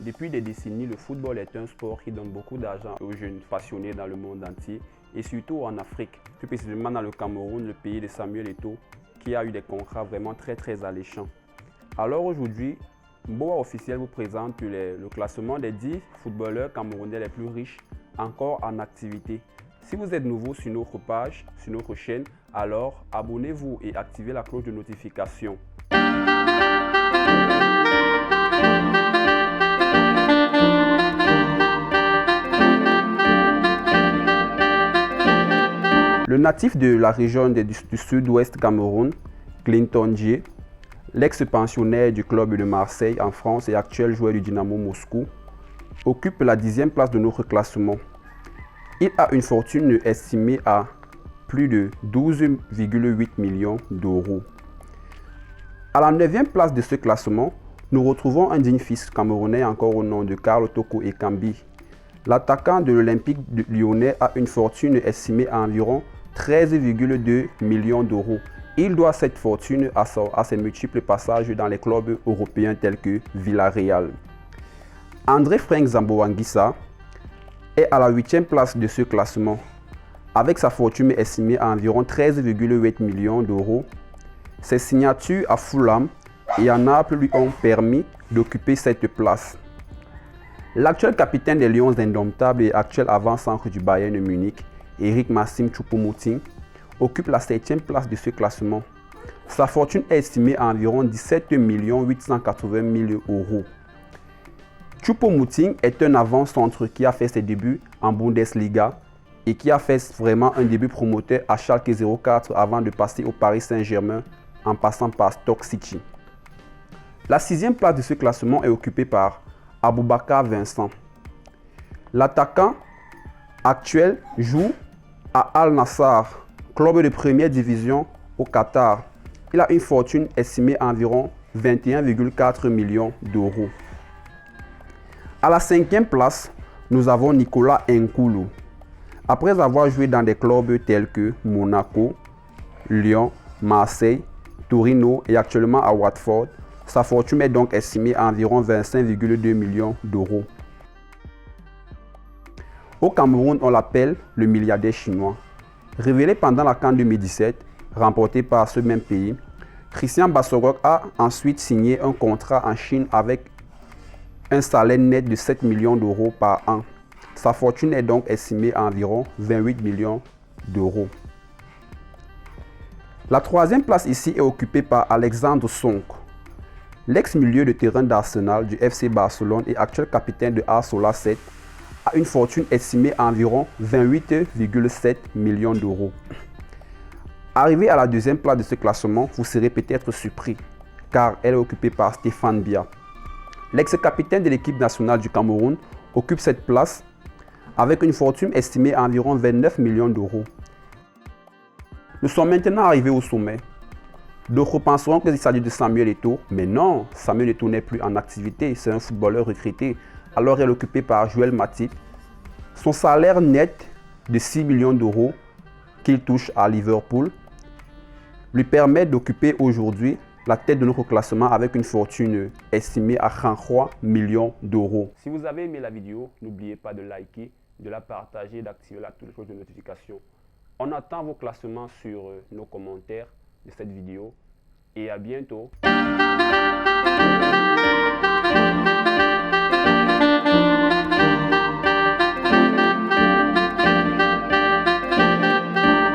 Depuis des décennies, le football est un sport qui donne beaucoup d'argent aux jeunes passionnés dans le monde entier et surtout en Afrique, plus précisément dans le Cameroun, le pays de Samuel Eto'o, qui a eu des contrats vraiment très alléchants. Alors aujourd'hui, Mboa Officiel vous présente le classement des 10 footballeurs camerounais les plus riches encore en activité. Si vous êtes nouveau sur notre page, sur notre chaîne, alors abonnez-vous et activez la cloche de notification. Le natif de la région du sud-ouest Cameroun, Clinton Djie, l'ex-pensionnaire du club de Marseille en France et actuel joueur du Dynamo Moscou, occupe la 10e place de notre classement. Il a une fortune estimée à plus de 12,8 millions d'euros. À la 9e place de ce classement, nous retrouvons un digne fils camerounais encore au nom de Karl Toko Ekambi. L'attaquant de l'Olympique lyonnais a une fortune estimée à environ 13,2 millions d'euros. Il doit cette fortune à ses multiples passages dans les clubs européens tels que Villarreal. André Frank Zambo-Anguissa est à la 8e place de ce classement. Avec sa fortune estimée à environ 13,8 millions d'euros, ses signatures à Fulham et à Naples lui ont permis d'occuper cette place. L'actuel capitaine des Lions indomptables et actuel avant-centre du Bayern de Munich, Eric-Maxime Choupo-Moting, occupe la 7e place de ce classement. Sa fortune est estimée à environ 17 880 000 euros. Choupo-Moting est un avant-centre qui a fait ses débuts en Bundesliga et qui a fait vraiment un début promoteur à Schalke 04 avant de passer au Paris Saint-Germain en passant par Stoke City. La 6e place de ce classement est occupée par Aboubakar Vincent. L'attaquant actuel joue à Al Nassr, club de première division au Qatar. Il a une fortune estimée à environ 21,4 millions d'euros. À la 5e place, nous avons Nicolas Nkoulou. Après avoir joué dans des clubs tels que Monaco, Lyon, Marseille, Torino et actuellement à Watford, sa fortune est donc estimée à environ 25,2 millions d'euros. Au Cameroun, on l'appelle le milliardaire chinois. Révélé pendant la CAN 2017, remportée par ce même pays, Christian Bassogog a ensuite signé un contrat en Chine avec un salaire net de 7 millions d'euros par an. Sa fortune est donc estimée à environ 28 millions d'euros. La 3e place ici est occupée par Alexandre Sonk. L'ex-milieu de terrain d'Arsenal, du FC Barcelone et actuel capitaine de Arsenal 7 a une fortune estimée à environ 28,7 millions d'euros. Arrivé à la 2e place de ce classement, vous serez peut-être surpris car elle est occupée par Stéphane Biya. L'ex-capitaine de l'équipe nationale du Cameroun occupe cette place avec une fortune estimée à environ 29 millions d'euros. Nous sommes maintenant arrivés au sommet. D'autres penseront qu'il s'agit de Samuel Eto'o, mais non, Samuel Eto'o n'est plus en activité, c'est un footballeur recruté. Alors elle est occupée par Joël Matip. Son salaire net de 6 millions d'euros qu'il touche à Liverpool lui permet d'occuper aujourd'hui la tête de notre classement avec une fortune estimée à 33 millions d'euros. Si vous avez aimé la vidéo, n'oubliez pas de liker, de la partager et d'activer la cloche de notification. On attend vos classements sur nos commentaires de cette vidéo et à bientôt.